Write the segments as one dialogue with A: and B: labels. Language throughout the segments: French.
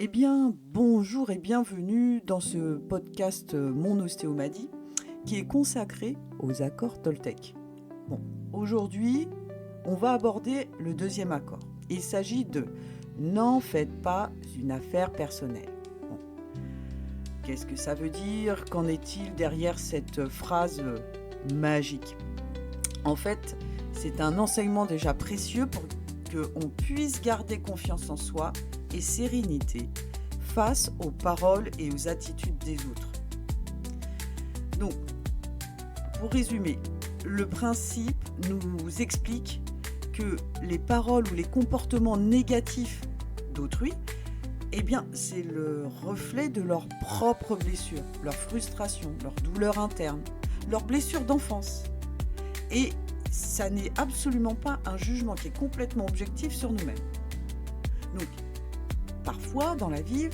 A: Eh bien, bonjour et bienvenue dans ce podcast Mon ostéo m'a dit, qui est consacré aux accords Toltec. Bon, aujourd'hui, on va aborder le deuxième accord. Il s'agit de « N'en faites pas une affaire personnelle ». Bon. Qu'est-ce que ça veut dire? Qu'en est-il derrière cette phrase magique? En fait, c'est un enseignement déjà précieux pour qu'on puisse garder confiance en soi et sérénité face aux paroles et aux attitudes des autres. Donc, pour résumer, le principe nous explique que les paroles ou les comportements négatifs d'autrui, eh bien, c'est le reflet de leurs propres blessures, leurs frustrations, leurs douleurs internes, leurs blessures d'enfance. Et ça n'est absolument pas un jugement qui est complètement objectif sur nous-mêmes. Donc, parfois, dans la vie,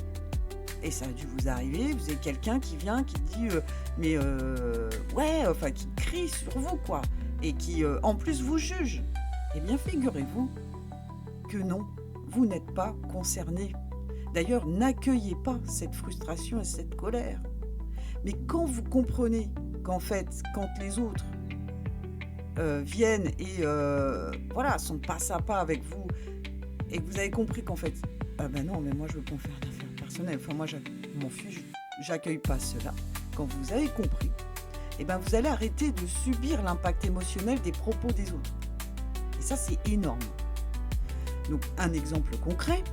A: et ça a dû vous arriver, vous avez quelqu'un qui vient, qui dit qui crie sur vous, quoi, et qui, en plus, vous juge. Eh bien, figurez-vous que non, vous n'êtes pas concerné. D'ailleurs, n'accueillez pas cette frustration et cette colère. Mais quand vous comprenez qu'en fait, quand les autres viennent et sont pas sympas avec vous, et que vous avez compris qu'en fait, non, mais moi je veux pas en faire d'affaires personnelles, enfin moi je m'en fiche, j'accueille pas cela. Quand vous avez compris, vous allez arrêter de subir l'impact émotionnel des propos des autres. Et ça, c'est énorme. Donc, un exemple concret,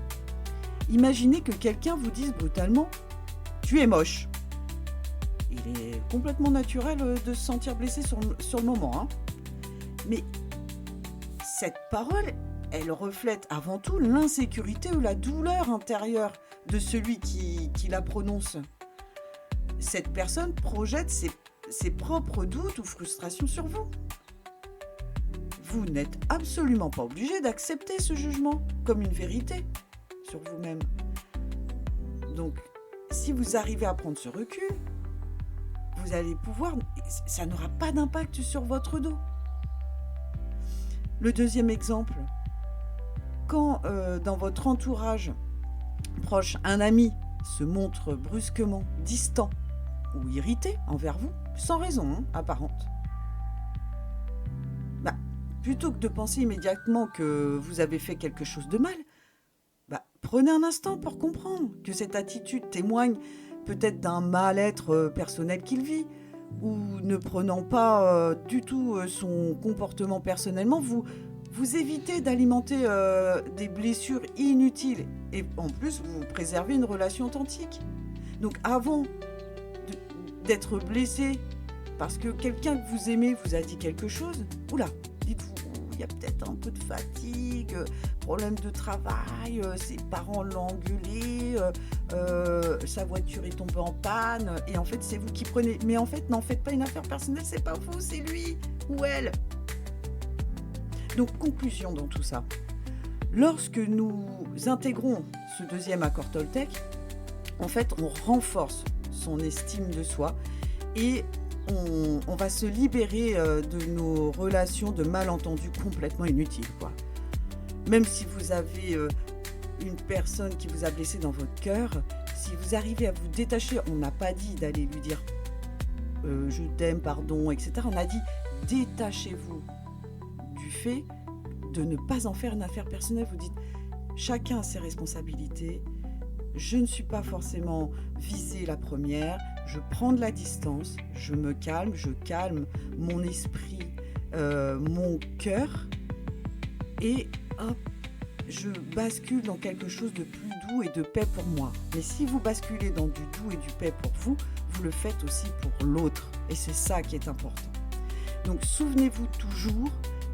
A: imaginez que quelqu'un vous dise brutalement « Tu es moche ». Il est complètement naturel de se sentir blessé sur le moment, hein. Mais cette parole, elle reflète avant tout l'insécurité ou la douleur intérieure de celui qui la prononce. Cette personne projette ses propres doutes ou frustrations sur vous. Vous n'êtes absolument pas obligé d'accepter ce jugement comme une vérité sur vous-même. Donc, si vous arrivez à prendre ce recul, vous allez pouvoir... Ça n'aura pas d'impact sur votre dos. Le deuxième exemple, quand dans votre entourage proche, un ami se montre brusquement distant ou irrité envers vous, sans raison apparente, plutôt que de penser immédiatement que vous avez fait quelque chose de mal, prenez un instant pour comprendre que cette attitude témoigne peut-être d'un mal-être personnel qu'il vit, ou ne prenant pas du tout son comportement personnellement, vous évitez d'alimenter des blessures inutiles. Et en plus, vous préservez une relation authentique. Donc avant d'être blessé parce que quelqu'un que vous aimez vous a dit quelque chose, dites-vous, il y a peut-être un peu de fatigue, problème de travail, ses parents l'ont engueulé, sa voiture est tombée en panne, et en fait c'est vous qui prenez. Mais en fait, n'en faites pas une affaire personnelle, c'est pas vous, c'est lui ou elle. Donc, conclusion dans tout ça. Lorsque nous intégrons ce deuxième accord Toltec, en fait, on renforce son estime de soi et on va se libérer de nos relations de malentendus complètement inutiles, quoi. Même si vous avez une personne qui vous a blessé dans votre cœur, si vous arrivez à vous détacher, on n'a pas dit d'aller lui dire je t'aime, pardon, etc. On a dit détachez-vous du fait de ne pas en faire une affaire personnelle. Vous dites chacun a ses responsabilités, je ne suis pas forcément visée la première, je prends de la distance, je me calme, je calme mon esprit, mon cœur, et hop, je bascule dans quelque chose de plus doux et de paix pour moi. Mais si vous basculez dans du doux et du paix pour vous, vous le faites aussi pour l'autre. Et c'est ça qui est important. Donc souvenez-vous toujours,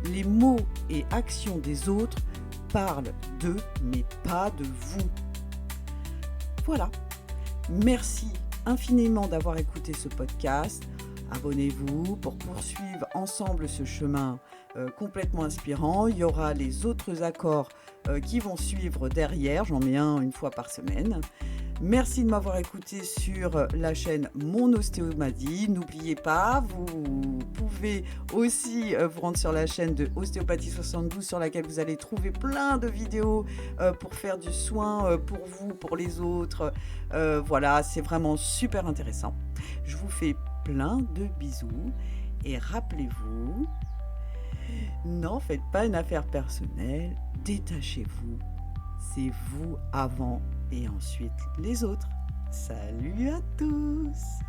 A: les mots et actions des autres parlent d'eux, mais pas de vous. Voilà. Merci infiniment d'avoir écouté ce podcast. Abonnez-vous pour poursuivre ensemble ce chemin complètement inspirant. Il y aura les autres accords qui vont suivre derrière. J'en mets un une fois par semaine. Merci de m'avoir écouté sur la chaîne Mon Ostéo m'a dit. N'oubliez pas, vous pouvez aussi vous rendre sur la chaîne de Ostéopathie 72 sur laquelle vous allez trouver plein de vidéos pour faire du soin pour vous, pour les autres. Voilà, c'est vraiment super intéressant. Je vous fais plein de bisous et rappelez-vous, n'en faites pas une affaire personnelle, détachez-vous. C'est vous avant et ensuite les autres. Salut à tous!